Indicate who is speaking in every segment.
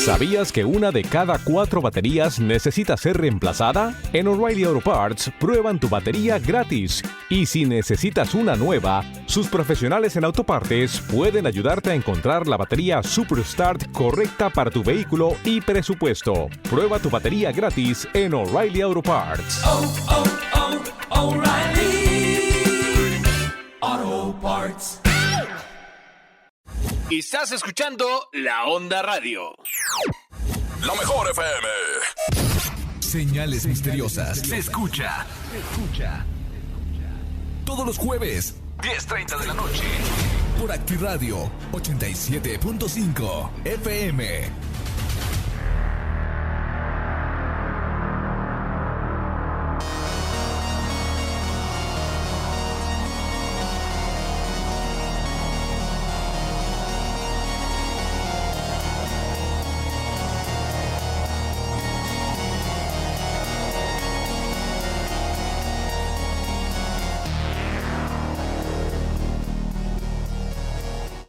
Speaker 1: ¿Sabías que una de cada 4 baterías necesita ser reemplazada? En O'Reilly Auto Parts prueban tu batería gratis. Y si necesitas una nueva, sus profesionales en autopartes pueden ayudarte a encontrar la batería Superstart correcta para tu vehículo y presupuesto. Prueba tu batería gratis en O'Reilly Auto Parts.
Speaker 2: O'Reilly Auto Parts.
Speaker 3: Estás escuchando La Onda Radio.
Speaker 4: La mejor FM.
Speaker 5: Señales misteriosas.
Speaker 3: Se escucha.
Speaker 5: Todos los jueves,
Speaker 3: 10:30 de la noche.
Speaker 5: por Actiradio 87.5 FM.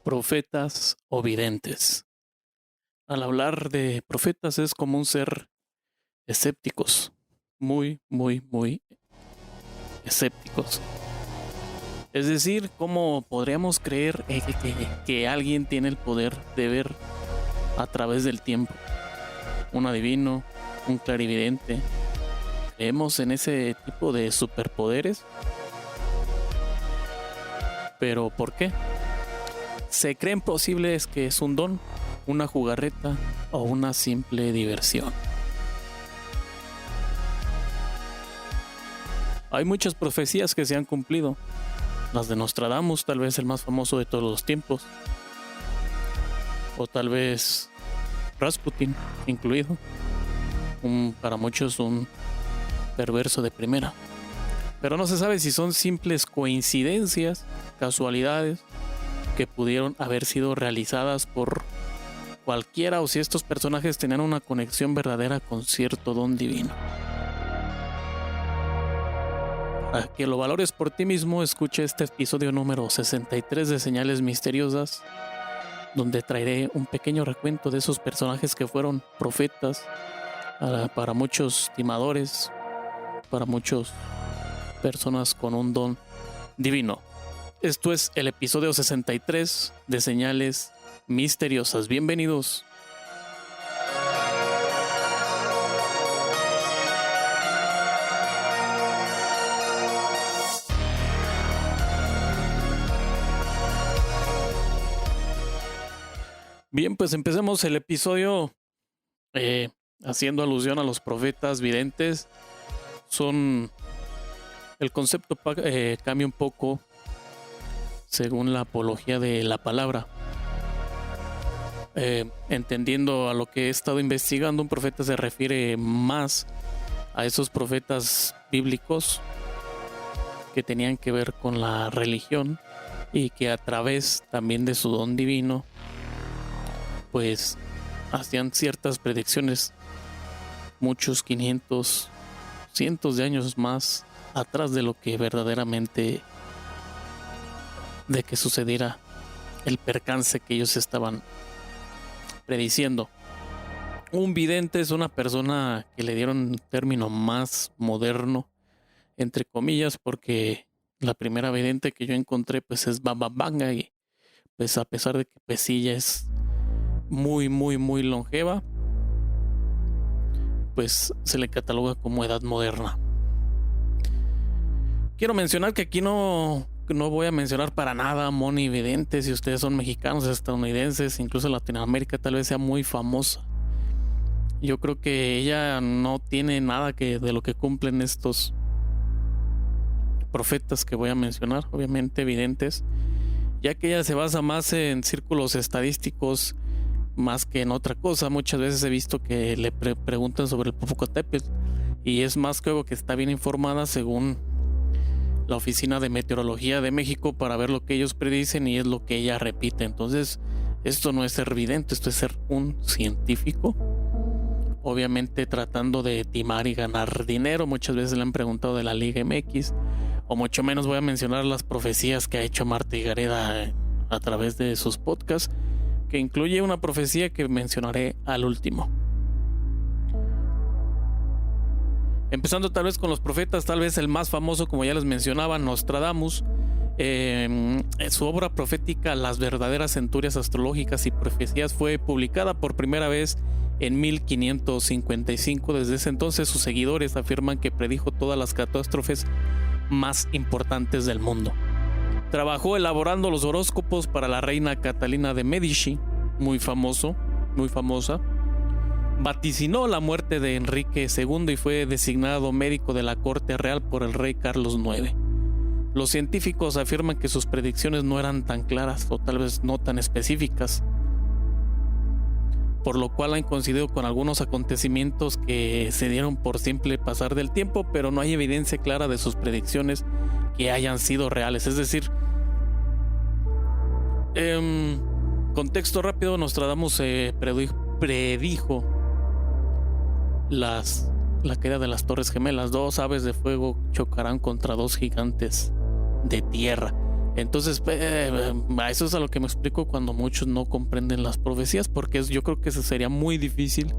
Speaker 6: Profetas o videntes. Al hablar de profetas es común ser escépticos, muy escépticos. Es decir, ¿cómo podríamos creer que alguien tiene el poder de ver a través del tiempo? Un adivino, un clarividente. ¿Creemos en ese tipo de superpoderes? ¿Pero por qué? ¿Se creen posibles que es un don, una jugarreta o una simple diversión? Hay muchas profecías que se han cumplido. Las de Nostradamus, tal vez el más famoso de todos los tiempos. O tal vez Rasputin, incluido. Para muchos un perverso de primera. Pero no se sabe si son simples coincidencias, casualidades, que pudieron haber sido realizadas por cualquiera, o si estos personajes tenían una conexión verdadera con cierto don divino. Para que lo valores por ti mismo, escucha este episodio número 63 de Señales Misteriosas, donde traeré un pequeño recuento de esos personajes que fueron profetas para muchos timadores, para muchas personas con un don divino. Esto es el episodio 63 de Señales Misteriosas. Bienvenidos. Bien, pues empecemos el episodio haciendo alusión a los profetas videntes. El concepto cambia un poco según la apología de la palabra. Entendiendo a lo que he estado investigando, un profeta se refiere más a esos profetas bíblicos que tenían que ver con la religión y que a través también de su don divino pues hacían ciertas predicciones muchos cientos de años más atrás de lo que verdaderamente de que sucediera el percance que ellos estaban prediciendo. Un vidente es una persona que le dieron un término más moderno, entre comillas, porque la primera vidente que yo encontré pues es Baba Vanga, y pues a pesar de que pues sí ya es muy longeva, pues se le cataloga como edad moderna. Quiero mencionar que aquí no voy a mencionar para nada a Moni Vidente. Si ustedes son mexicanos, estadounidenses, incluso Latinoamérica, tal vez sea muy famosa. Yo creo que ella no tiene nada de lo que cumplen estos profetas que voy a mencionar, obviamente videntes, ya que ella se basa más en círculos estadísticos más que en otra cosa. Muchas veces he visto que le preguntan sobre el Popocatépetl y es más que algo que está bien informada según la Oficina de Meteorología de México para ver lo que ellos predicen, y es lo que ella repite. Entonces, esto no es ser vidente, esto es ser un científico, obviamente tratando de timar y ganar dinero. Muchas veces le han preguntado de la Liga MX, o mucho menos voy a mencionar las profecías que ha hecho Marta Higareda a través de sus podcasts, que incluye una profecía que mencionaré al último. Empezando tal vez con los profetas, tal vez el más famoso, como ya les mencionaba, Nostradamus. Su obra profética Las verdaderas centurias astrológicas y profecías fue publicada por primera vez en 1555. Desde ese entonces sus seguidores afirman que predijo todas las catástrofes más importantes del mundo. Trabajó elaborando los horóscopos para la reina Catalina de Medici, muy famosa. Vaticinó la muerte de Enrique II y fue designado médico de la corte real por el rey Carlos IX. Los científicos afirman que sus predicciones no eran tan claras o tal vez no tan específicas, por lo cual han coincidido con algunos acontecimientos que se dieron por simple pasar del tiempo, pero no hay evidencia clara de sus predicciones que hayan sido reales. Es decir, contexto rápido, Nostradamus predijo la caída de las Torres Gemelas. 2 aves de fuego chocarán contra 2 gigantes de tierra. Entonces, eso es a lo que me explico cuando muchos no comprenden las profecías, porque yo creo que sería muy difícil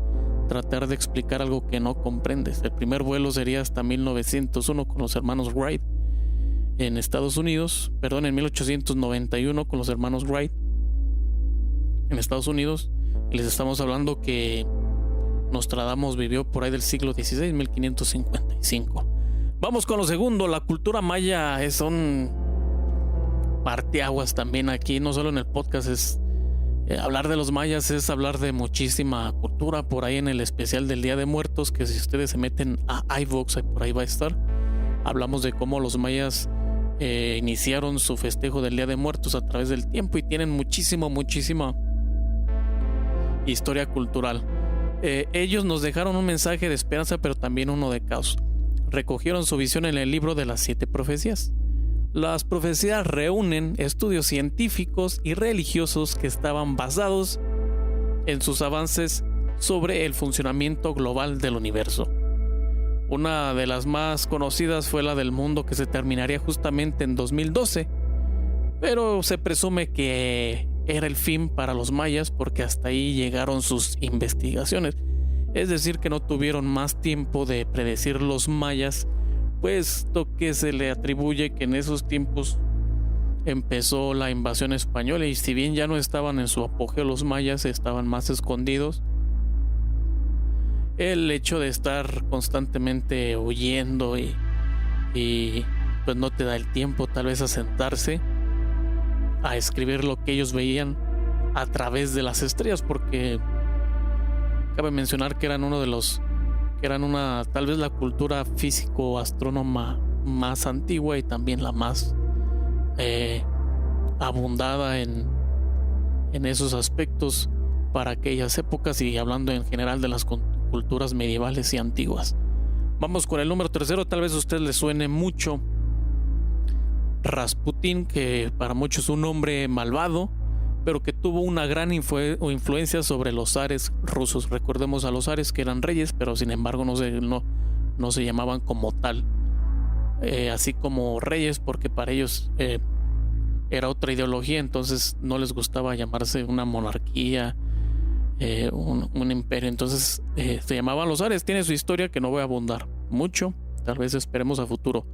Speaker 6: tratar de explicar algo que no comprendes. El primer vuelo sería hasta 1901 con los hermanos Wright en Estados Unidos, en 1891 con los hermanos Wright en Estados Unidos. Y les estamos hablando que Nostradamus vivió por ahí del siglo XVI, 1555. Vamos con lo segundo. La cultura maya es un parteaguas también aquí, no solo en el podcast. Hablar de los mayas es hablar de muchísima cultura. Por ahí en el especial del Día de Muertos, que si ustedes se meten a iVoox, por ahí va a estar, hablamos de cómo los mayas iniciaron su festejo del Día de Muertos a través del tiempo y tienen muchísima historia cultural. Ellos nos dejaron un mensaje de esperanza, pero también uno de caos. Recogieron su visión en el libro de las 7 profecías. Las profecías reúnen estudios científicos y religiosos que estaban basados en sus avances sobre el funcionamiento global del universo. Una de las más conocidas fue la del mundo que se terminaría justamente en 2012, pero se presume que era el fin para los mayas porque hasta ahí llegaron sus investigaciones. Es decir, que no tuvieron más tiempo de predecir los mayas, puesto que se le atribuye que en esos tiempos empezó la invasión española, y si bien ya no estaban en su apogeo los mayas, estaban más escondidos. El hecho de estar constantemente huyendo y pues no te da el tiempo tal vez a sentarse a escribir lo que ellos veían a través de las estrellas, porque cabe mencionar que eran tal vez la cultura físico-astrónoma más antigua y también la más abundada en esos aspectos para aquellas épocas, y hablando en general de las culturas medievales y antiguas. Vamos con el número 3. Tal vez a usted le suene mucho Rasputín, que para muchos es un hombre malvado, pero que tuvo una gran influencia sobre los zares rusos. Recordemos a los zares, que eran reyes, pero sin embargo no se llamaban como tal, así como reyes, porque para ellos era otra ideología. Entonces no les gustaba llamarse una monarquía, un imperio. Entonces se llamaban los zares. Tiene su historia que no voy a abundar mucho, tal vez esperemos a futuro.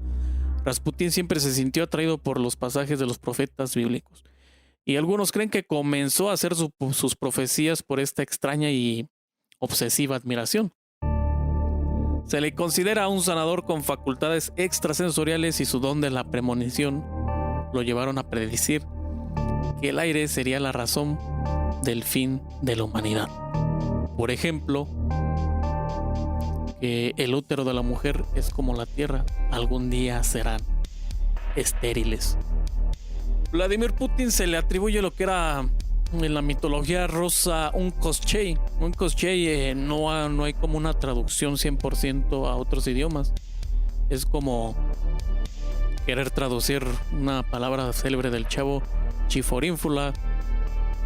Speaker 6: Rasputín siempre se sintió atraído por los pasajes de los profetas bíblicos, y algunos creen que comenzó a hacer sus profecías por esta extraña y obsesiva admiración. Se le considera un sanador con facultades extrasensoriales, y su don de la premonición lo llevaron a predecir que el aire sería la razón del fin de la humanidad. Por ejemplo, que el útero de la mujer es como la tierra, algún día serán estériles. Vladimir Putin se le atribuye lo que era en la mitología rusa un koschei. Un koschei no hay como una traducción 100% a otros idiomas. Es como querer traducir una palabra célebre del Chavo, chiforínfula.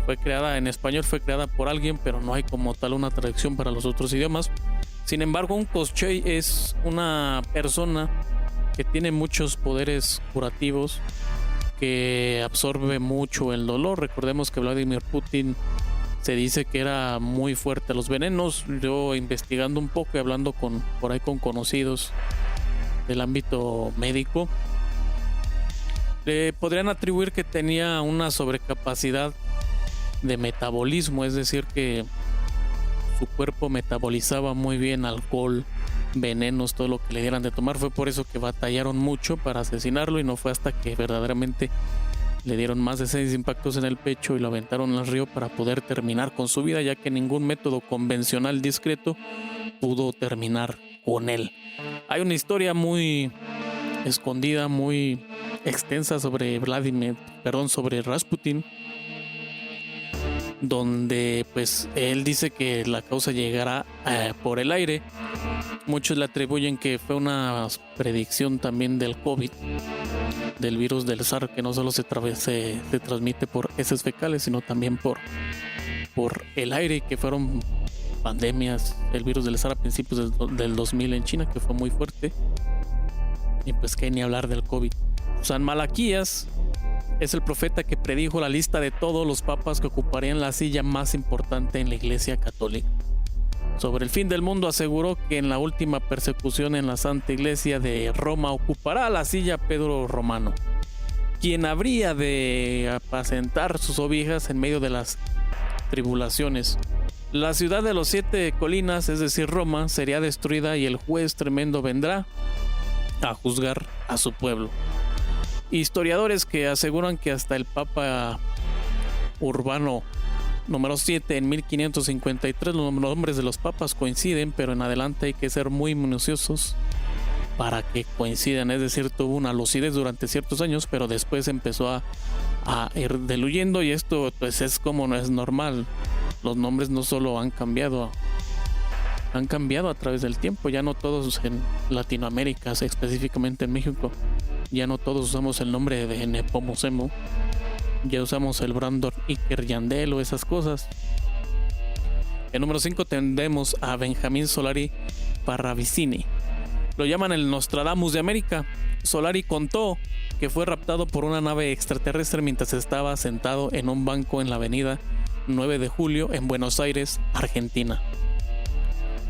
Speaker 6: Fue creada en español, fue creada por alguien, pero no hay como tal una traducción para los otros idiomas. Sin embargo, un koschei es una persona que tiene muchos poderes curativos, que absorbe mucho el dolor. Recordemos que Vladimir Putin Se dice que era muy fuerte los venenos. Yo investigando un poco y hablando por ahí con conocidos del ámbito médico, le podrían atribuir que tenía una sobrecapacidad de metabolismo, es decir, que su cuerpo metabolizaba muy bien alcohol, venenos, todo lo que le dieran de tomar. Fue por eso que batallaron mucho para asesinarlo, y no fue hasta que verdaderamente le dieron más de 6 impactos en el pecho y lo aventaron al río para poder terminar con su vida, ya que ningún método convencional discreto pudo terminar con él. Hay una historia muy escondida, muy extensa sobre sobre Rasputin, donde pues él dice que la causa llegará por el aire. Muchos le atribuyen que fue una predicción también del COVID, del virus del SARS, que no solo se transmite por heces fecales, sino también por el aire, que fueron pandemias. El virus del SARS a principios del 2000 en China, que fue muy fuerte, y pues que ni hablar del COVID. San Malaquías es el profeta que predijo la lista de todos los papas que ocuparían la silla más importante en la Iglesia Católica. Sobre el fin del mundo aseguró que en la última persecución en la Santa Iglesia de Roma ocupará la silla Pedro Romano, quien habría de apacentar sus ovejas en medio de las tribulaciones. La ciudad de los 7 colinas, es decir, Roma, sería destruida y el juez tremendo vendrá a juzgar a su pueblo. Historiadores que aseguran que hasta el Papa Urbano número 7 en 1553 los nombres de los papas coinciden, pero en adelante hay que ser muy minuciosos para que coincidan. Es decir, tuvo una lucidez durante ciertos años, pero después empezó a ir diluyendo, y esto pues es como no es normal. Los nombres no solo han cambiado a través del tiempo. Ya no todos en Latinoamérica, específicamente en México, ya no todos usamos el nombre de Nepomucemo. Ya usamos el Brandon Iker Yandel o esas cosas. En número 5 tendremos a Benjamín Solari Parravicini. Lo llaman el Nostradamus de América. Solari contó que fue raptado por una nave extraterrestre mientras estaba sentado en un banco en la avenida 9 de Julio en Buenos Aires, Argentina,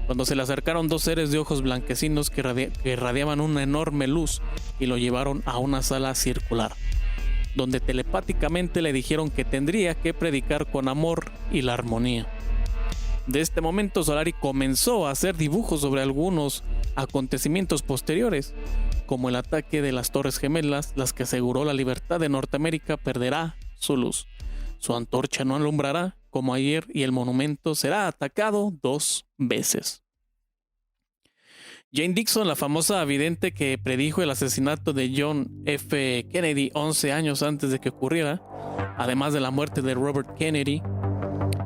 Speaker 6: cuando se le acercaron 2 seres de ojos blanquecinos que irradiaban una enorme luz y lo llevaron a una sala circular, donde telepáticamente le dijeron que tendría que predicar con amor y la armonía. De este momento Solari comenzó a hacer dibujos sobre algunos acontecimientos posteriores, como el ataque de las Torres Gemelas, las que aseguró la libertad de Norteamérica perderá su luz. Su antorcha no alumbrará como ayer y el monumento será atacado 2 veces. Jane Dixon, la famosa vidente que predijo el asesinato de John F. Kennedy 11 años antes de que ocurriera, además de la muerte de Robert Kennedy,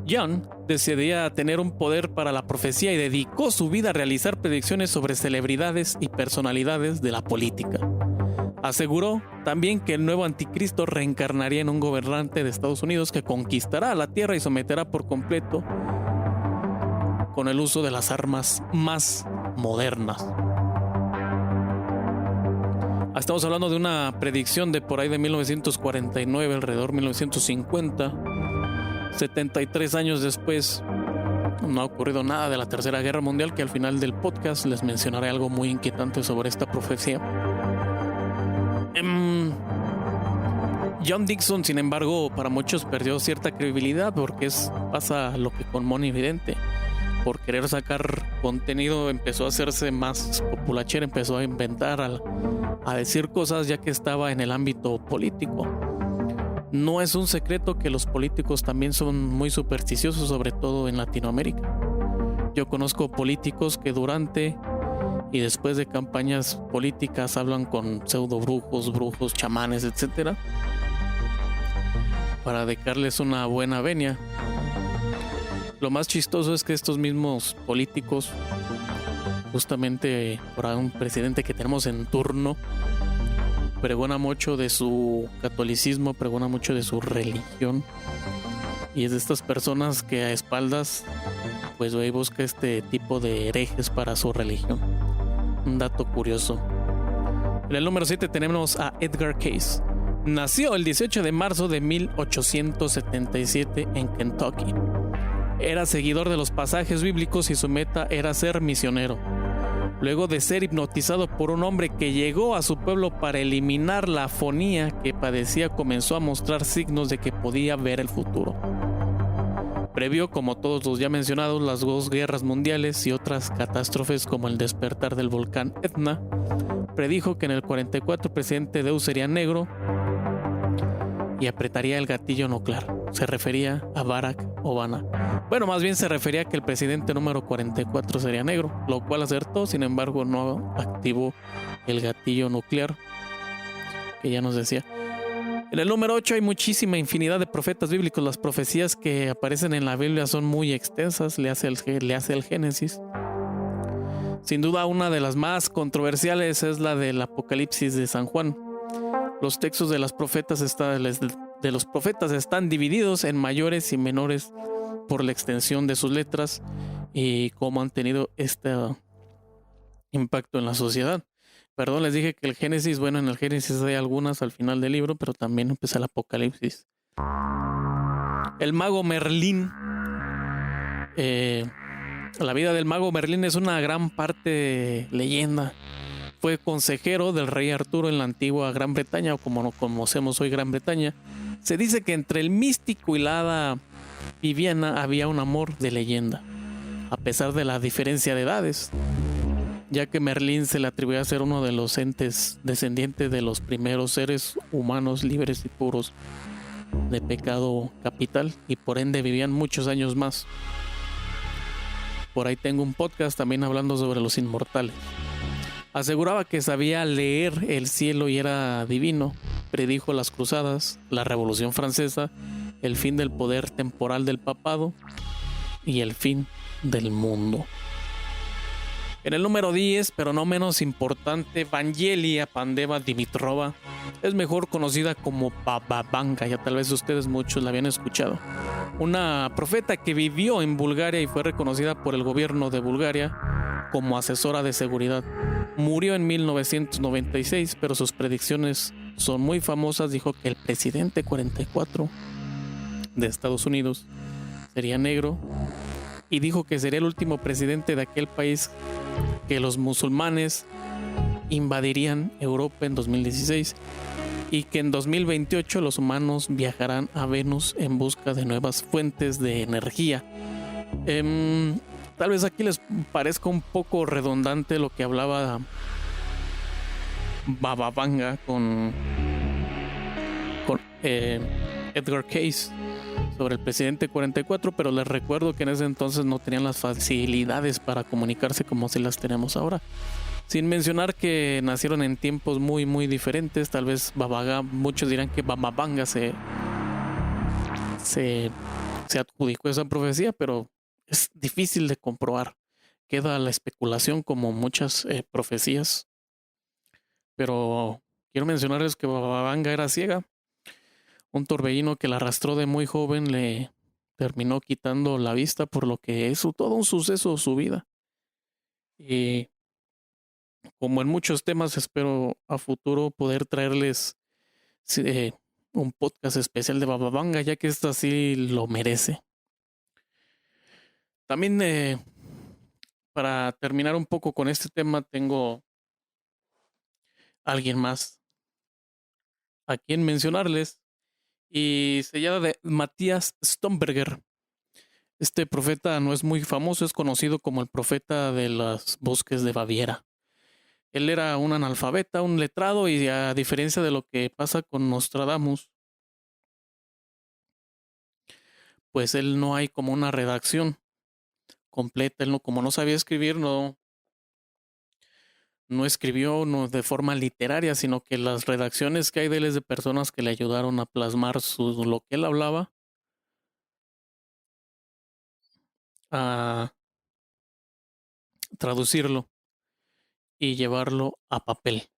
Speaker 6: John decidía tener un poder para la profecía y dedicó su vida a realizar predicciones sobre celebridades y personalidades de la política. Aseguró también que el nuevo anticristo reencarnaría en un gobernante de Estados Unidos que conquistará la tierra y someterá por completo con el uso de las armas más modernas. Estamos hablando de una predicción de por ahí de 1949, alrededor de 1950. 73 años después, no ha ocurrido nada de la Tercera Guerra Mundial, que al final del podcast les mencionaré algo muy inquietante sobre esta profecía. John Dixon, sin embargo, para muchos perdió cierta credibilidad porque pasa lo que con Moni Vidente. Por querer sacar contenido empezó a hacerse más populachero, empezó a inventar, a decir cosas ya que estaba en el ámbito político. No es un secreto que los políticos también son muy supersticiosos, sobre todo en Latinoamérica. Yo conozco políticos que durante y después de campañas políticas hablan con pseudo brujos, chamanes, etcétera, para dedicarles una buena venia. Lo más chistoso es que estos mismos políticos, justamente por un presidente que tenemos en turno, pregona mucho de su catolicismo, pregona mucho de su religión, y es de estas personas que a espaldas pues busca este tipo de herejes para su religión. Un dato curioso. En el número 7 tenemos a Edgar Cayce. Nació el 18 de marzo de 1877 en Kentucky. Era seguidor de los pasajes bíblicos y su meta era ser misionero. Luego de ser hipnotizado por un hombre que llegó a su pueblo para eliminar la afonía que padecía, comenzó a mostrar signos de que podía ver el futuro. Previo, como todos los ya mencionados, las 2 guerras mundiales y otras catástrofes como el despertar del volcán Etna, predijo que en el 44 el presidente Deu sería negro y apretaría el gatillo nuclear. Se refería a Barack Obama. Bueno, más bien se refería a que el presidente número 44 sería negro, lo cual acertó, sin embargo no activó el gatillo nuclear que ya nos decía. En el número 8 hay muchísima infinidad de profetas bíblicos. Las profecías que aparecen en la Biblia son muy extensas, le hace el Génesis. Sin duda una de las más controversiales es la del Apocalipsis de San Juan. Los textos de los profetas están divididos en mayores y menores por la extensión de sus letras y cómo han tenido este impacto en la sociedad. Perdón, les dije que el Génesis, bueno, en el Génesis hay algunas al final del libro, pero también empieza el Apocalipsis. El mago Merlín. La vida del mago Merlín es una gran parte de leyenda. Fue consejero del rey Arturo en la antigua Gran Bretaña, o como conocemos hoy Gran Bretaña. Se dice que entre el místico y la hada Viviana había un amor de leyenda, a pesar de la diferencia de edades, ya que Merlín se le atribuía a ser uno de los entes descendientes de los primeros seres humanos libres y puros de pecado capital, y por ende vivían muchos años más. Por ahí tengo un podcast también hablando sobre los inmortales. Aseguraba que sabía leer el cielo y era divino. Predijo las cruzadas, la Revolución Francesa, el fin del poder temporal del papado y el fin del mundo. En el número 10, pero no menos importante, Vangelia Pandeva Dimitrova es mejor conocida como Baba Vanga. Ya tal vez ustedes muchos la habían escuchado. Una profeta que vivió en Bulgaria y fue reconocida por el gobierno de Bulgaria como asesora de seguridad. Murió en 1996, pero sus predicciones son muy famosas. Dijo que el presidente 44 de Estados Unidos sería negro y dijo que sería el último presidente de aquel país, que los musulmanes invadirían Europa en 2016 y que en 2028 los humanos viajarán a Venus en busca de nuevas fuentes de energía. Tal vez aquí les parezca un poco redundante lo que hablaba Baba Vanga con Edgar Cayce sobre el presidente 44, pero les recuerdo que en ese entonces no tenían las facilidades para comunicarse como si las tenemos ahora. Sin mencionar que nacieron en tiempos muy muy diferentes. Tal vez muchos dirán que Baba Vanga se adjudicó esa profecía, pero es difícil de comprobar. Queda la especulación como muchas profecías. Pero quiero mencionarles que Baba Vanga era ciega. Un torbellino que la arrastró de muy joven le terminó quitando la vista, por lo que es todo un suceso su vida. Y como en muchos temas, espero a futuro poder traerles un podcast especial de Baba Vanga, ya que esta sí lo merece. También para terminar un poco con este tema, tengo alguien más a quien mencionarles, y se llama de Matthias Stomberger. Este profeta no es muy famoso, es conocido como el profeta de los bosques de Baviera. Él era un analfabeta, un letrado, y a diferencia de lo que pasa con Nostradamus, pues él no hay como una redacción completa. Él como no sabía escribir, no escribió de forma literaria, sino que las redacciones que hay de él es de personas que le ayudaron a plasmar lo que él hablaba, a traducirlo y llevarlo a papel.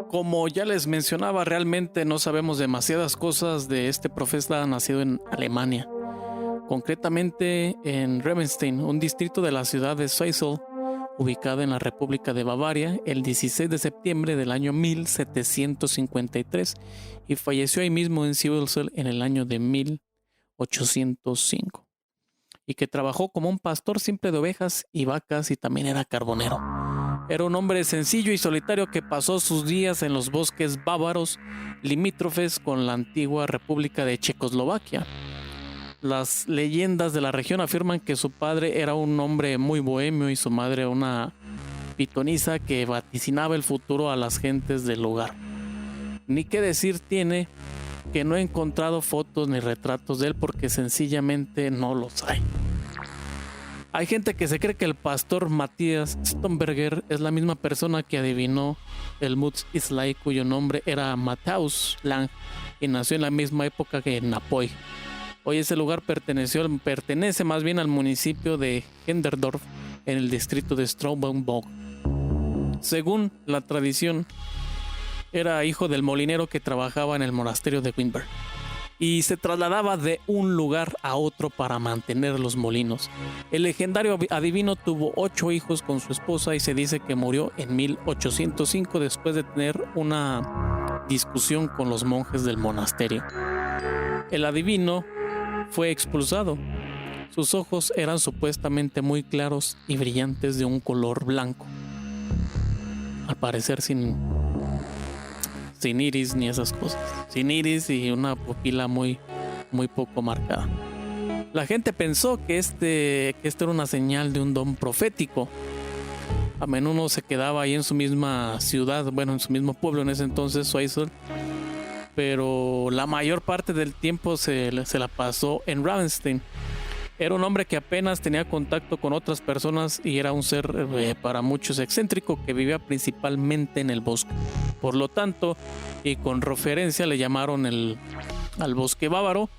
Speaker 6: Como ya les mencionaba, realmente no sabemos demasiadas cosas de este profeta nacido en Alemania, concretamente en Rebenstein, un distrito de la ciudad de Seisel, ubicada en la República de Bavaria, el 16 de septiembre del año 1753 y falleció ahí mismo en Sivelsel en el año de 1805. Y que trabajó como un pastor simple de ovejas y vacas y también era carbonero. Era un hombre sencillo y solitario que pasó sus días en los bosques bávaros limítrofes con la antigua República de Checoslovaquia. Las leyendas de la región afirman que su padre era un hombre muy bohemio y su madre una pitonisa que vaticinaba el futuro a las gentes del lugar. Ni qué decir tiene que no he encontrado fotos ni retratos de él porque sencillamente no los hay. Hay gente que se cree que el pastor Matthias Stomberger es la misma persona que adivinó el Mutz Islay, cuyo nombre era Matthäus Lang y nació en la misma época que Napoy. Hoy ese lugar pertenece más bien al municipio de Henderdorf en el distrito de Straubing. Según la tradición, era hijo del molinero que trabajaba en el monasterio de Wittenberg y se trasladaba de un lugar a otro para mantener los molinos. El legendario adivino tuvo 8 hijos con su esposa y se dice que murió en 1805 después de tener una discusión con los monjes del monasterio. El adivino fue expulsado. Sus ojos eran supuestamente muy claros y brillantes de un color blanco. Al parecer sin iris ni esas cosas. Sin iris y una pupila muy poco marcada. La gente pensó que este era una señal de un don profético. A menudo se quedaba ahí en su misma ciudad, en su mismo pueblo en ese entonces, Zweifel, pero la mayor parte del tiempo se la pasó en Ravenstein. Era un hombre que apenas tenía contacto con otras personas y era un ser para muchos excéntrico que vivía principalmente en el bosque. Por lo tanto, y con referencia le llamaron al bosque bávaro.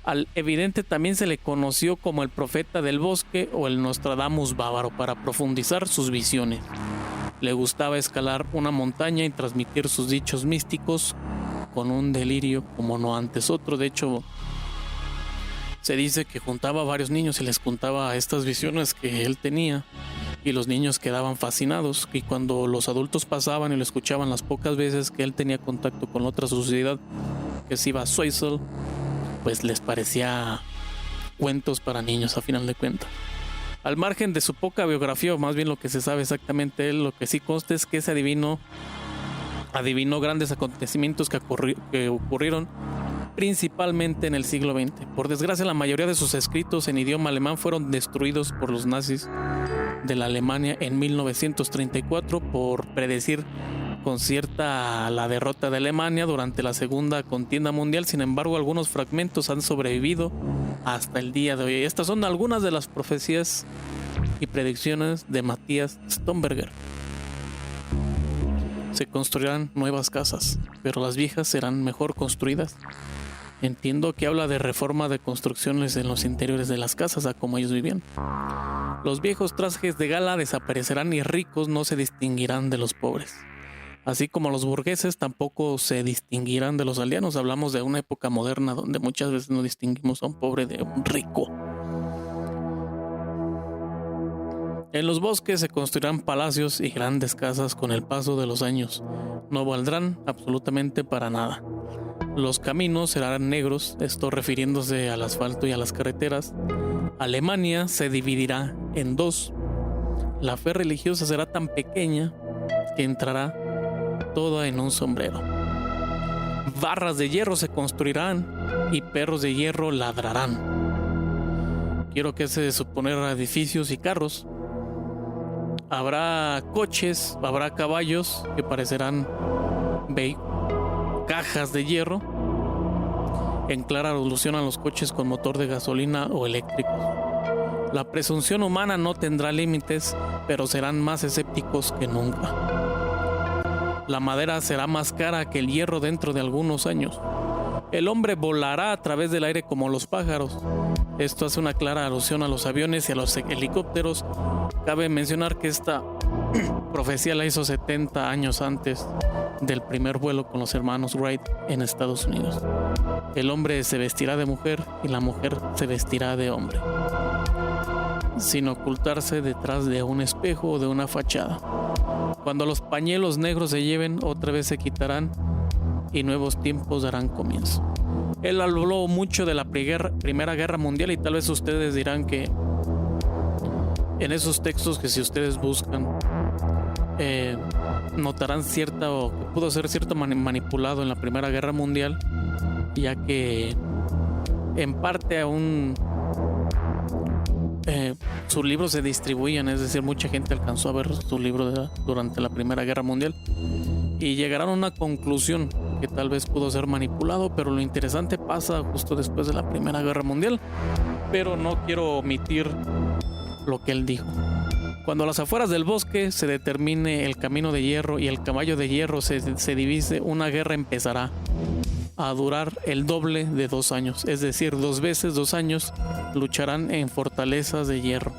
Speaker 6: Al evidente también se le conoció como el profeta del bosque o el Nostradamus bávaro para profundizar sus visiones. Le gustaba escalar una montaña y transmitir sus dichos místicos con un delirio como no antes otro. De hecho, se dice que juntaba a varios niños y les contaba estas visiones que él tenía y los niños quedaban fascinados, y cuando los adultos pasaban y lo escuchaban las pocas veces que él tenía contacto con otra sociedad que se iba a Zweifel, pues les parecía cuentos para niños a final de cuentas. Al margen de su poca biografía, o más bien lo que se sabe exactamente de él, lo que sí consta es que ese adivinó grandes acontecimientos que ocurrieron principalmente en el siglo XX. Por desgracia, la mayoría de sus escritos en idioma alemán fueron destruidos por los nazis de la Alemania en 1934 por predecir con cierta la derrota de Alemania durante la Segunda Contienda Mundial. Sin embargo, algunos fragmentos han sobrevivido hasta el día de hoy. Estas son algunas de las profecías y predicciones de Matthias Stomberger. Se construirán nuevas casas, pero las viejas serán mejor construidas. Entiendo que habla de reforma de construcciones en los interiores de las casas, a como ellos vivían. Los viejos trajes de gala desaparecerán y ricos no se distinguirán de los pobres. Así como los burgueses tampoco se distinguirán de los aldeanos. Hablamos de una época moderna donde muchas veces no distinguimos a un pobre de un rico. En los bosques se construirán palacios y grandes casas con el paso de los años. No valdrán absolutamente para nada. Los caminos serán negros, esto refiriéndose al asfalto y a las carreteras. Alemania se dividirá en dos. La fe religiosa será tan pequeña que entrará toda en un sombrero. Barras de hierro se construirán y perros de hierro ladrarán. Quiero que se suponer edificios y carros. Habrá coches, habrá caballos que parecerán cajas de hierro, en clara alusión a los coches con motor de gasolina o eléctricos. La presunción humana no tendrá límites, pero serán más escépticos que nunca. La madera será más cara que el hierro dentro de algunos años. El hombre volará a través del aire como los pájaros. Esto hace una clara alusión a los aviones y a los helicópteros. Cabe mencionar que esta profecía la hizo 70 años antes del primer vuelo con los hermanos Wright en Estados Unidos. El hombre se vestirá de mujer y la mujer se vestirá de hombre. sin ocultarse detrás de un espejo o de una fachada. Cuando los pañuelos negros se lleven, otra vez se quitarán y nuevos tiempos darán comienzo. Él habló mucho de la Primera Guerra Mundial, y tal vez ustedes dirán que en esos textos, que si ustedes buscan, notarán cierta, o que pudo ser cierto manipulado en la Primera Guerra Mundial, ya que en parte aún sus libros se distribuían, es decir, mucha gente alcanzó a ver su libro durante la Primera Guerra Mundial y llegaron a una conclusión que tal vez pudo ser manipulado, pero lo interesante pasa justo después de la Primera Guerra Mundial. Pero no quiero omitir lo que él dijo. Cuando a las afueras del bosque se determine el camino de hierro y el caballo de hierro se divise, una guerra empezará a durar el doble de 2 años, es decir, 2 veces 2 años lucharán en fortalezas de hierro.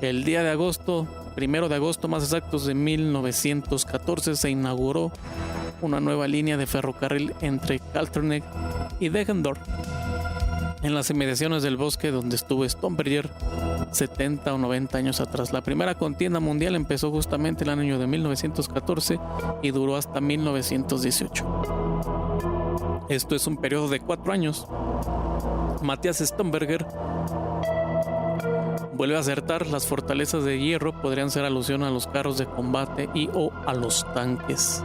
Speaker 6: El día de agosto, 1 de agosto más exactos de 1914, se inauguró una nueva línea de ferrocarril entre Kalteneck y Deggendorf, en las inmediaciones del bosque donde estuvo Stomberger 70 o 90 años atrás. La primera contienda mundial empezó justamente el año de 1914 y duró hasta 1918. Esto es un periodo de 4 años. Matthias Stomberger vuelve a acertar. Las fortalezas de hierro podrían ser alusión a los carros de combate y o a los tanques.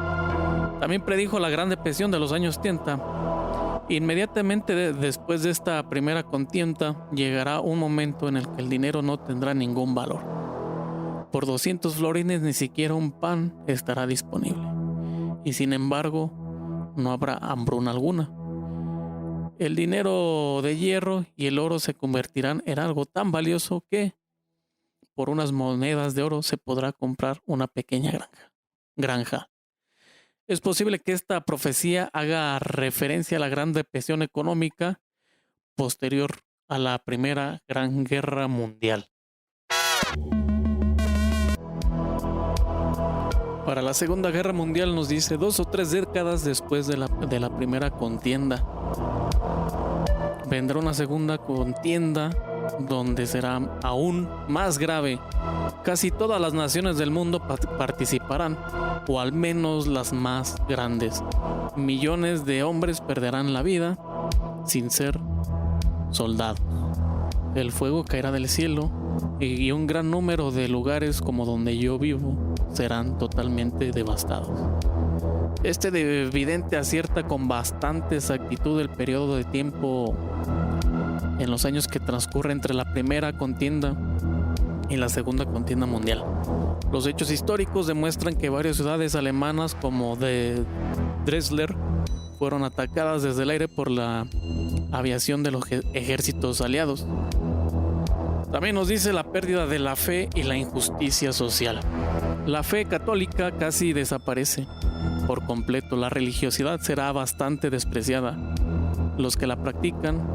Speaker 6: También predijo la Gran Depresión de los años 30. Inmediatamente después de esta primera contienda llegará un momento en el que el dinero no tendrá ningún valor. Por 200 florines ni siquiera un pan estará disponible. Y sin embargo, no habrá hambruna alguna. El dinero de hierro y el oro se convertirán en algo tan valioso que por unas monedas de oro se podrá comprar una pequeña granja. Es posible que esta profecía haga referencia a la Gran Depresión económica posterior a la Primera Gran Guerra Mundial. Para la Segunda Guerra Mundial nos dice 2 o 3 décadas después de la primera contienda. Vendrá una segunda contienda donde será aún más grave. Casi todas las naciones del mundo participarán, o al menos las más grandes. Millones de hombres perderán la vida sin ser soldados. El fuego caerá del cielo y un gran número de lugares como donde yo vivo serán totalmente devastados. Este evidente acierta con bastante exactitud el periodo de tiempo en los años que transcurre entre la primera contienda y la segunda contienda mundial. Los hechos históricos demuestran que varias ciudades alemanas como de Dresden fueron atacadas desde el aire por la aviación de los ejércitos aliados. También nos dice la pérdida de la fe y la injusticia social. La fe católica casi desaparece por completo. La religiosidad será bastante despreciada. Los que la practican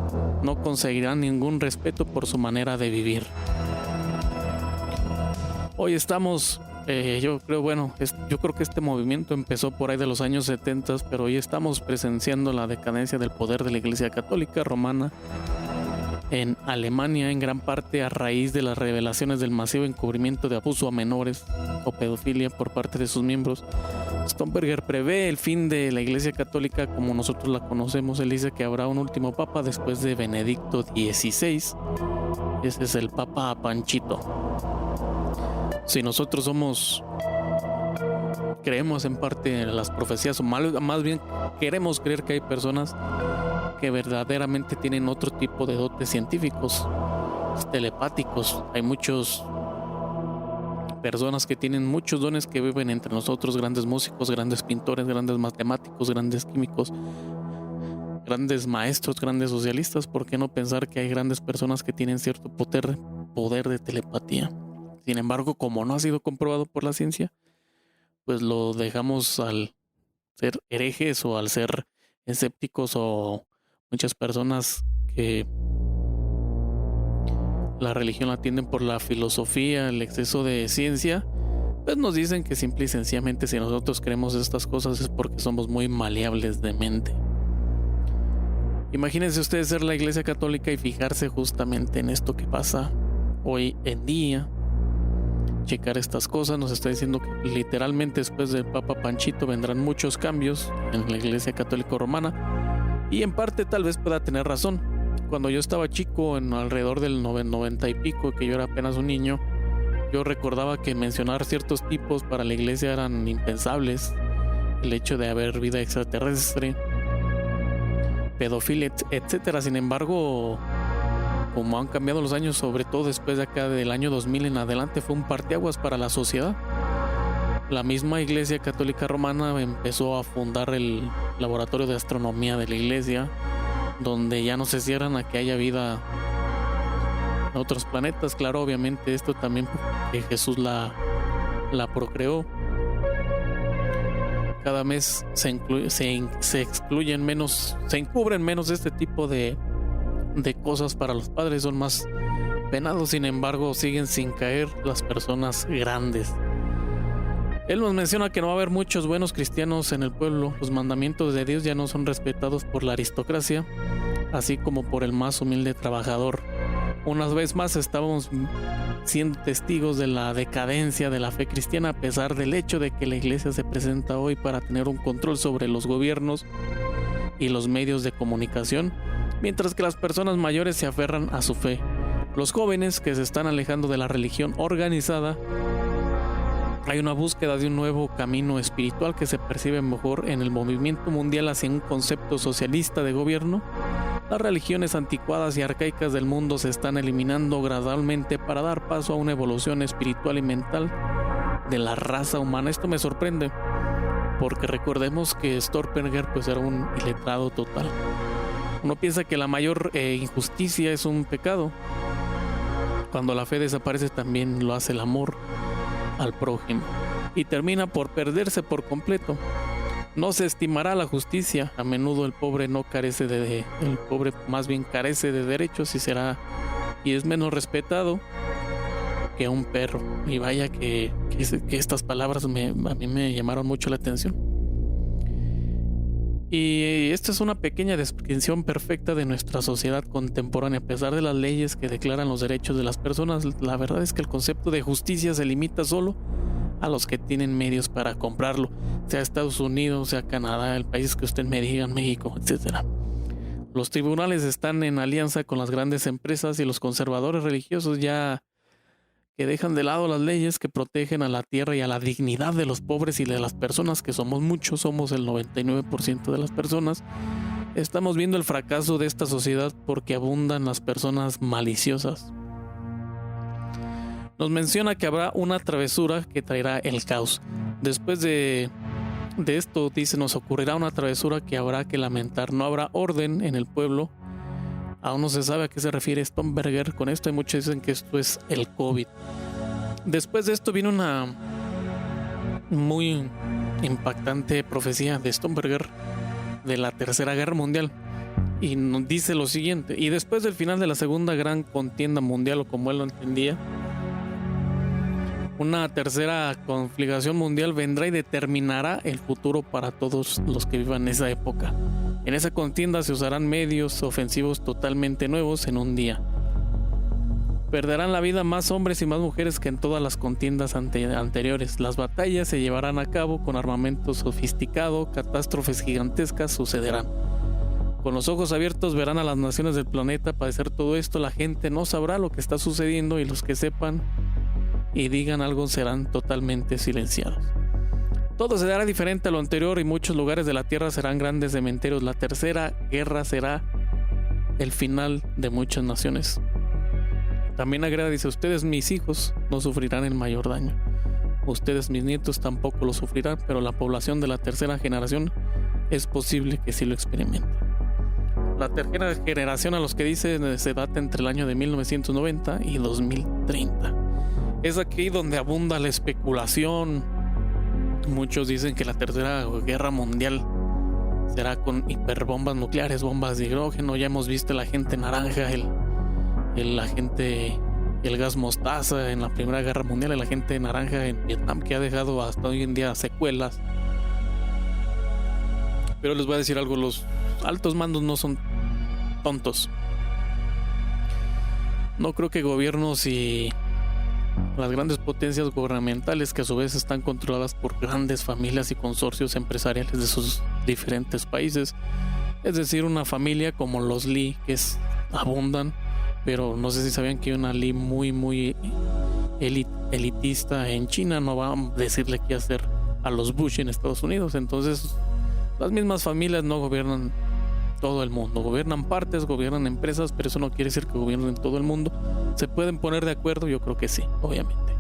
Speaker 6: no conseguirán ningún respeto por su manera de vivir. Hoy estamos, yo creo que este movimiento empezó por ahí de los años 70, pero hoy estamos presenciando la decadencia del poder de la Iglesia Católica Romana en Alemania, en gran parte a raíz de las revelaciones del masivo encubrimiento de abuso a menores o pedofilia por parte de sus miembros. Stomberger prevé el fin de la Iglesia Católica como nosotros la conocemos. Él dice que habrá un último papa después de Benedicto XVI. Ese es el Papa Panchito. Si nosotros creemos en parte en las profecías, o más bien queremos creer que hay personas que verdaderamente tienen otro tipo de dotes científicos, telepáticos. Hay muchas personas que tienen muchos dones que viven entre nosotros, grandes músicos, grandes pintores, grandes matemáticos, grandes químicos, grandes maestros, grandes socialistas. ¿Por qué no pensar que hay grandes personas que tienen cierto poder de telepatía? Sin embargo, como no ha sido comprobado por la ciencia, pues lo dejamos al ser herejes o al ser escépticos, o muchas personas que la religión la atienden por la filosofía, el exceso de ciencia, pues nos dicen que simple y sencillamente si nosotros creemos estas cosas es porque somos muy maleables de mente. Imagínense ustedes ser la Iglesia Católica y fijarse justamente en esto que pasa hoy en día checar estas cosas. Nos está diciendo que literalmente después del Papa Panchito vendrán muchos cambios en la Iglesia Católica Romana, y en parte tal vez pueda tener razón. Cuando yo estaba chico, en alrededor del 90 y pico, que yo era apenas un niño, yo recordaba que mencionar ciertos tipos para la iglesia eran impensables. El hecho de haber vida extraterrestre, pedofilia, etcétera. Sin embargo, como han cambiado los años, sobre todo después de acá del año 2000 en adelante, fue un parteaguas para la sociedad. La misma Iglesia Católica Romana empezó a fundar el laboratorio de astronomía de la iglesia, donde ya no se cierran a que haya vida en otros planetas. Claro, obviamente esto también porque Jesús la procreó. Cada mes se excluyen menos, se encubren menos este tipo de cosas para los padres, son más penados. Sin embargo, siguen sin caer las personas grandes. Él nos menciona que no va a haber muchos buenos cristianos en el pueblo. Los mandamientos de Dios ya no son respetados por la aristocracia, así como por el más humilde trabajador. Una vez más estamos siendo testigos de la decadencia de la fe cristiana, a pesar del hecho de que la iglesia se presenta hoy para tener un control sobre los gobiernos y los medios de comunicación, mientras que las personas mayores se aferran a su fe. Los jóvenes que se están alejando de la religión organizada. Hay una búsqueda de un nuevo camino espiritual que se percibe mejor en el movimiento mundial hacia un concepto socialista de gobierno. Las religiones anticuadas y arcaicas del mundo se están eliminando gradualmente para dar paso a una evolución espiritual y mental de la raza humana. Esto me sorprende, porque recordemos que Storpenberger pues era un iletrado total. Uno piensa que la mayor injusticia es un pecado. Cuando la fe desaparece, también lo hace el amor al prójimo, y termina por perderse por completo. No se estimará la justicia. A menudo el pobre no carece el pobre más bien carece de derechos y es menos respetado que un perro. Y vaya que estas palabras a mí me llamaron mucho la atención. Y esta es una pequeña descripción perfecta de nuestra sociedad contemporánea. A pesar de las leyes que declaran los derechos de las personas, la verdad es que el concepto de justicia se limita solo a los que tienen medios para comprarlo, sea Estados Unidos, sea Canadá, el país que usted me diga, México, etc. Los tribunales están en alianza con las grandes empresas y los conservadores religiosos ya que dejan de lado las leyes que protegen a la tierra y a la dignidad de los pobres y de las personas, que somos muchos, somos el 99% de las personas. Estamos viendo el fracaso de esta sociedad porque abundan las personas maliciosas. Nos menciona que habrá una travesura que traerá el caos. Después de esto, dice, nos ocurrirá una travesura que habrá que lamentar. No habrá orden en el pueblo. Aún no se sabe a qué se refiere Storpenberger con esto, y muchos dicen que esto es el COVID. Después de esto viene una muy impactante profecía de Storpenberger de la Tercera Guerra Mundial, y nos dice lo siguiente: y después del final de la Segunda Gran Contienda Mundial, o como él lo entendía, una tercera conflagración mundial vendrá y determinará el futuro para todos los que vivan en esa época. En esa contienda se usarán medios ofensivos totalmente nuevos en un día. Perderán la vida más hombres y más mujeres que en todas las contiendas anteriores. Las batallas se llevarán a cabo con armamento sofisticado, catástrofes gigantescas sucederán. Con los ojos abiertos verán a las naciones del planeta padecer todo esto. La gente no sabrá lo que está sucediendo, y los que sepan y digan algo serán totalmente silenciados. Todo se dará diferente a lo anterior, y muchos lugares de la tierra serán grandes cementerios. La tercera guerra será el final de muchas naciones. También agrega, dice: ustedes, mis hijos, no sufrirán el mayor daño. Ustedes, mis nietos, tampoco lo sufrirán, pero la población de la tercera generación es posible que sí lo experimente. La tercera generación, a los que dice, se data entre el año de 1990 y 2030. Es aquí donde abunda la especulación. Muchos dicen que la Tercera Guerra Mundial será con hiperbombas nucleares, bombas de hidrógeno. Ya hemos visto el agente naranja, el gas mostaza en la Primera Guerra Mundial, el agente naranja en Vietnam, que ha dejado hasta hoy en día secuelas. Pero les voy a decir algo: los altos mandos no son tontos. No creo que gobiernos y las grandes potencias gubernamentales, que a su vez están controladas por grandes familias y consorcios empresariales de sus diferentes países, es decir, una familia como los Lee, que abundan, pero no sé si sabían que hay una Lee muy elitista en China, no va a decirle qué hacer a los Bush en Estados Unidos. Entonces las mismas familias no gobiernan todo el mundo, gobiernan partes, gobiernan empresas, pero eso no quiere decir que gobiernen todo el mundo. ¿Se pueden poner de acuerdo? Yo creo que sí, obviamente.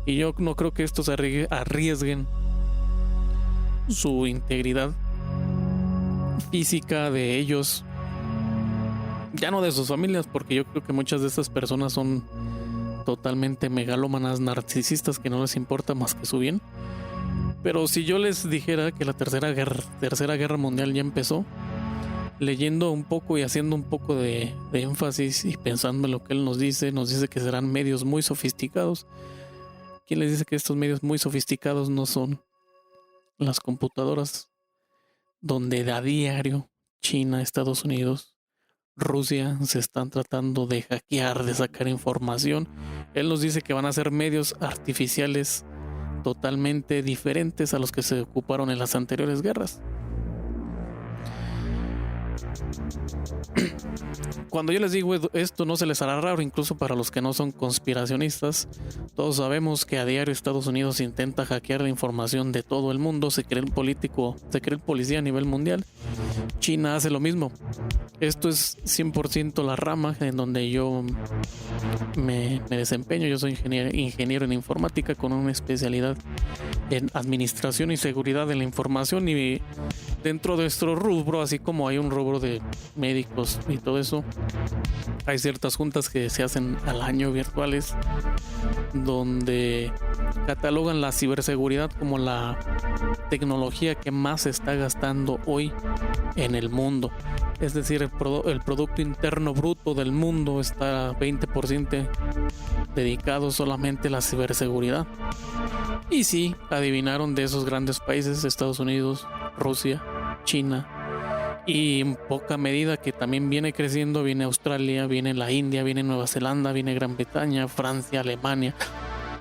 Speaker 6: Y yo no creo que estos arriesguen su integridad física de ellos, ya no de sus familias, porque yo creo que muchas de estas personas son totalmente megalómanas, narcisistas, que no les importa más que su bien. Pero si yo les dijera que la tercera guerra mundial ya empezó, leyendo un poco y haciendo un poco de énfasis y pensando en lo que él nos dice que serán medios muy sofisticados. ¿Quién les dice que estos medios muy sofisticados no son las computadoras donde a diario China, Estados Unidos, Rusia se están tratando de hackear, de sacar información? Él nos dice que van a ser medios artificiales totalmente diferentes a los que se ocuparon en las anteriores guerras. Cuando yo les digo esto, no se les hará raro, incluso para los que no son conspiracionistas. Todos sabemos que a diario Estados Unidos intenta hackear la información de todo el mundo, se cree el policía a nivel mundial. China hace lo mismo. Esto es 100% la rama en donde yo me desempeño. Yo soy ingeniero en informática con una especialidad en administración y seguridad de la información, y dentro de nuestro rubro, así como hay un rubro de médicos y todo eso, hay ciertas juntas que se hacen al año virtuales donde catalogan la ciberseguridad como la tecnología que más se está gastando hoy en el mundo. Es decir, el Producto Interno Bruto del mundo está 20% dedicado solamente a la ciberseguridad. Y sí, adivinaron, de esos grandes países, Estados Unidos, Rusia, China, y en poca medida que también viene creciendo, viene Australia, viene la India, viene Nueva Zelanda, viene Gran Bretaña, Francia, Alemania.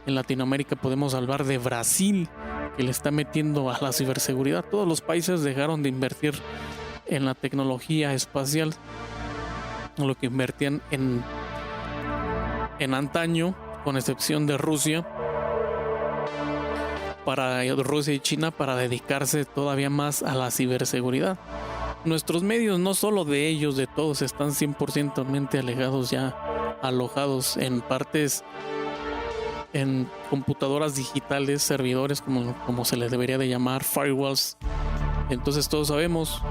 Speaker 6: En Latinoamérica podemos hablar de Brasil, que le está metiendo a la ciberseguridad. Todos los países dejaron de invertir en la tecnología espacial, lo que invertían en antaño, con excepción de Rusia y China, para dedicarse todavía más a la ciberseguridad. Nuestros medios, no solo de ellos, de todos, están 100% alejados, ya alojados en partes, en computadoras digitales, servidores, como se les debería de llamar, firewalls. Entonces todos sabemos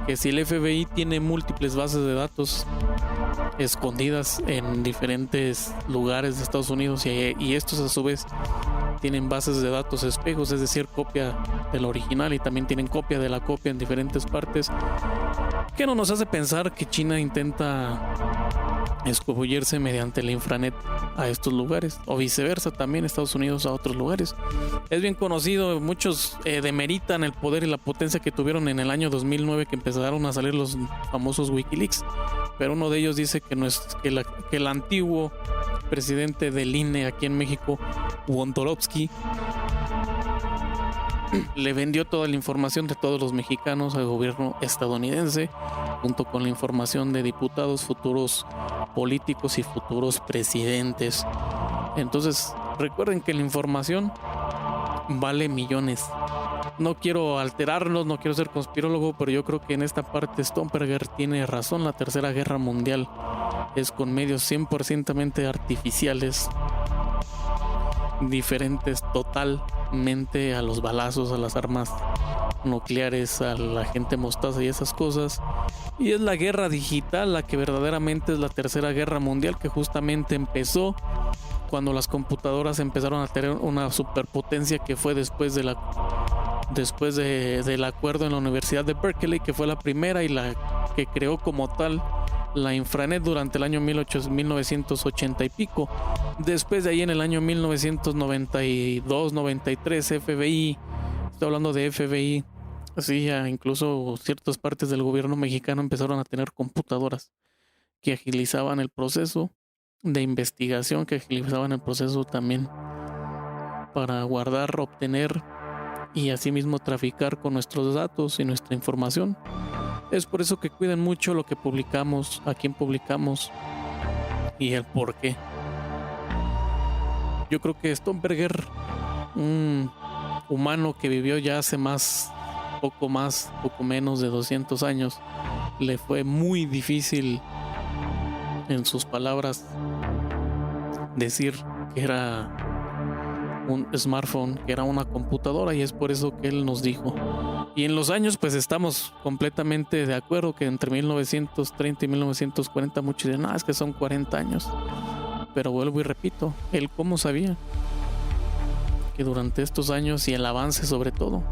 Speaker 6: que si el FBI tiene múltiples bases de datos escondidas en diferentes lugares de Estados Unidos, y estos a su vez tienen bases de datos espejos, es decir, copia del original, y también tienen copia de la copia en diferentes partes, ¿qué no nos hace pensar que China intenta escabullirse mediante el infranet a estos lugares, o viceversa, también Estados Unidos a otros lugares? Es bien conocido, muchos demeritan el poder y la potencia que tuvieron en el año 2009, que empezaron a salir los famosos Wikileaks, pero uno de ellos dice que el antiguo presidente del INE aquí en México, Wondorowski, le vendió toda la información de todos los mexicanos al gobierno estadounidense, junto con la información de diputados, futuros políticos y futuros presidentes. Entonces, recuerden que la información vale millones. No quiero alterarlos, no quiero ser conspirólogo, pero yo creo que en esta parte Stomperger tiene razón. La tercera guerra mundial es con medios 100% artificiales, diferentes totalmente a los balazos, a las armas nucleares, a la gente mostaza y esas cosas. Y es la guerra digital la que verdaderamente es la tercera guerra mundial, que justamente empezó cuando las computadoras empezaron a tener una superpotencia, que fue después del acuerdo en la Universidad de Berkeley, que fue la primera y la que creó como tal la infranet durante el año 1980 y pico. Después de ahí, en el año 1992-93, FBI, estoy hablando de FBI, sí, incluso ciertas partes del gobierno mexicano empezaron a tener computadoras que agilizaban el proceso de investigación que agilizaban el proceso también para guardar, obtener y asimismo traficar con nuestros datos y nuestra información. Es por eso que cuidan mucho lo que publicamos, a quién publicamos y el por qué. Yo creo que Stoneberger, un humano que vivió ya hace poco menos de 200 años, le fue muy difícil, en sus palabras, decir que era un smartphone, que era una computadora, y es por eso que él nos dijo. Y en los años pues estamos completamente de acuerdo que entre 1930 y 1940 muchos dicen, es que son 40 años. Pero vuelvo y repito, él cómo sabía que durante estos años y el avance sobre todo,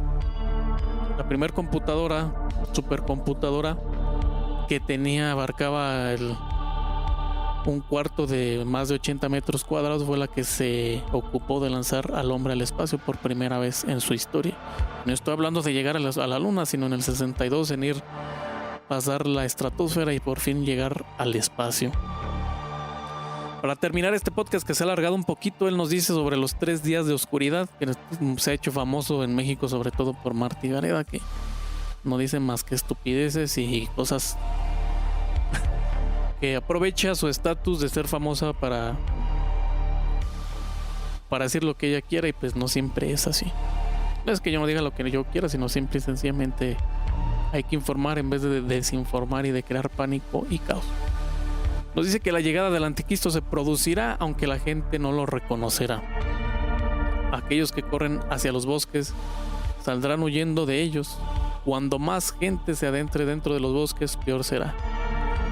Speaker 6: la primera computadora, supercomputadora que abarcaba un cuarto de más de 80 metros cuadrados, fue la que se ocupó de lanzar al hombre al espacio por primera vez en su historia. No estoy hablando de llegar a la luna, sino en el 62 en pasar la estratosfera y por fin llegar al espacio. Para terminar este podcast que se ha alargado un poquito, él nos dice sobre los 3 días de oscuridad, que se ha hecho famoso en México sobre todo por Martí Gareda, que no dice más que estupideces y cosas que aprovecha su estatus de ser famosa para decir lo que ella quiera, y pues no siempre es así. No es que yo no diga lo que yo quiera, sino simple y sencillamente hay que informar en vez de desinformar y de crear pánico y caos. Nos dice que la llegada del anticristo se producirá aunque la gente no lo reconocerá. Aquellos que corren hacia los bosques saldrán huyendo de ellos. Cuando más gente se adentre dentro de los bosques, peor será.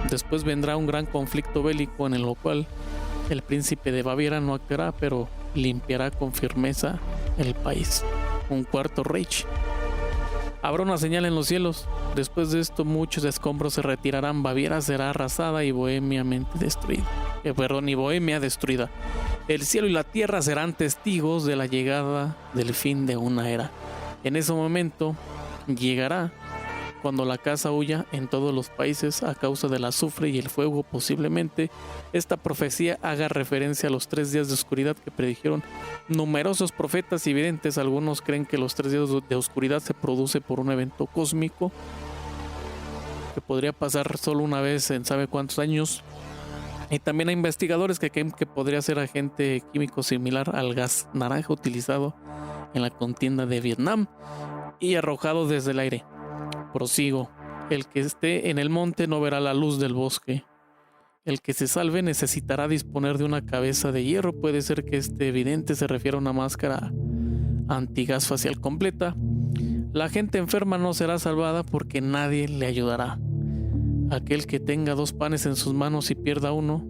Speaker 6: Después vendrá un gran conflicto bélico en el cual el príncipe de Baviera no actuará, pero limpiará con firmeza el país. Un cuarto Reich. Habrá una señal en los cielos. Después de esto muchos escombros se retirarán. Baviera será arrasada y Bohemia destruida. El cielo y la tierra serán testigos de la llegada del fin de una era. En ese momento llegará cuando la caza huya en todos los países a causa del azufre y el fuego. Posiblemente esta profecía haga referencia a los 3 días de oscuridad que predijeron numerosos profetas y videntes. Algunos creen que los 3 días de oscuridad se produce por un evento cósmico que podría pasar solo una vez en sabe cuántos años. Y también hay investigadores que creen que podría ser agente químico similar al gas naranja utilizado en la contienda de Vietnam y arrojado desde el aire. Prosigo. El que esté en el monte no verá la luz del bosque. El que se salve necesitará disponer de una cabeza de hierro. Puede ser que este vidente se refiera a una máscara antigas facial completa. La gente enferma no será salvada porque nadie le ayudará. Aquel que tenga 2 panes en sus manos y pierda uno,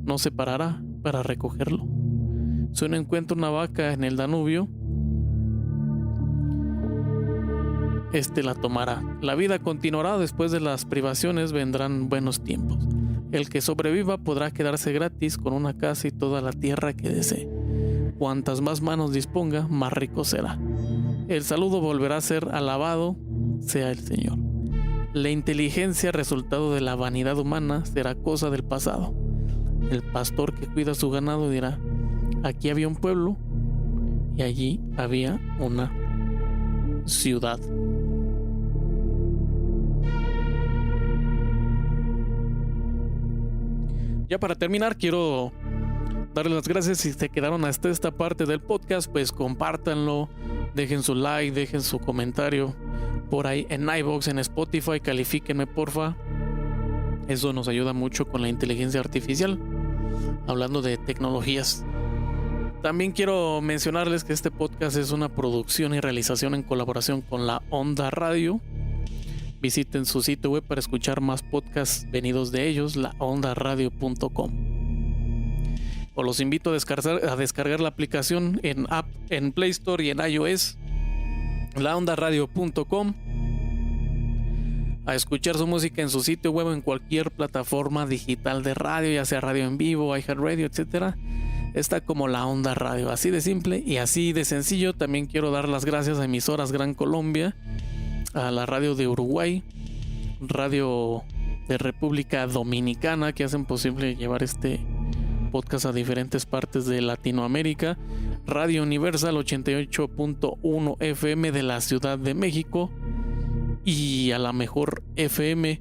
Speaker 6: no se parará para recogerlo. Si uno encuentra una vaca en el Danubio, la tomará. La vida continuará. Después de las privaciones vendrán buenos tiempos. El que sobreviva podrá quedarse gratis con una casa y toda la tierra que desee. Cuantas más manos disponga, más rico será. El saludo volverá a ser alabado sea el Señor. La inteligencia, resultado de la vanidad humana, será cosa del pasado. El pastor que cuida su ganado dirá: aquí había un pueblo y allí había una ciudad. Ya para terminar, quiero darles las gracias. Si se quedaron hasta esta parte del podcast, pues compártanlo, dejen su like, dejen su comentario por ahí en iVoox, en Spotify, califíquenme porfa. Eso nos ayuda mucho con la inteligencia artificial, hablando de tecnologías. También quiero mencionarles que este podcast es una producción y realización en colaboración con La Onda Radio. Visiten su sitio web para escuchar más podcasts venidos de ellos, laondaradio.com. Os los invito a descargar la aplicación en Play Store y en iOS, laondaradio.com, a escuchar su música en su sitio web en cualquier plataforma digital de radio, ya sea radio en vivo, iHeartRadio, etcétera. Está como La Onda Radio, así de simple y así de sencillo. También quiero dar las gracias a Emisoras Gran Colombia, a la radio de Uruguay, radio de República Dominicana, que hacen posible llevar este podcast a diferentes partes de Latinoamérica. Radio Universal 88.1 FM de la Ciudad de México y a la mejor FM.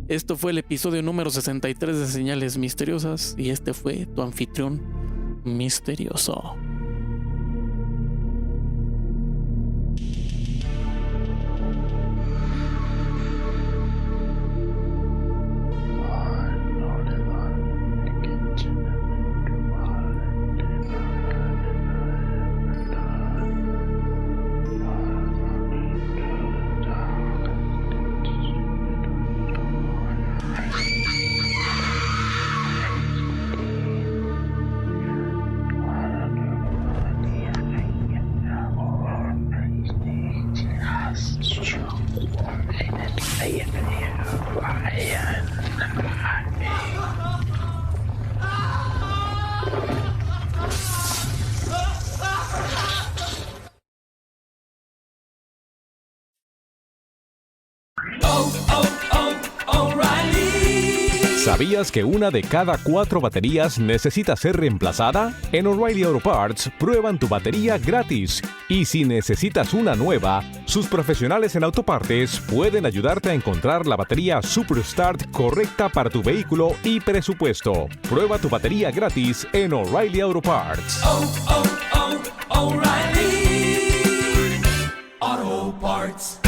Speaker 6: Esto fue el episodio número 63 de Señales Misteriosas y este fue tu anfitrión misterioso.
Speaker 1: ¿Sabías que una de cada 4 baterías necesita ser reemplazada? En O'Reilly Auto Parts prueban tu batería gratis. Y si necesitas una nueva, sus profesionales en autopartes pueden ayudarte a encontrar la batería Superstart correcta para tu vehículo y presupuesto. Prueba tu batería gratis en O'Reilly Auto Parts.
Speaker 2: O'Reilly Auto Parts.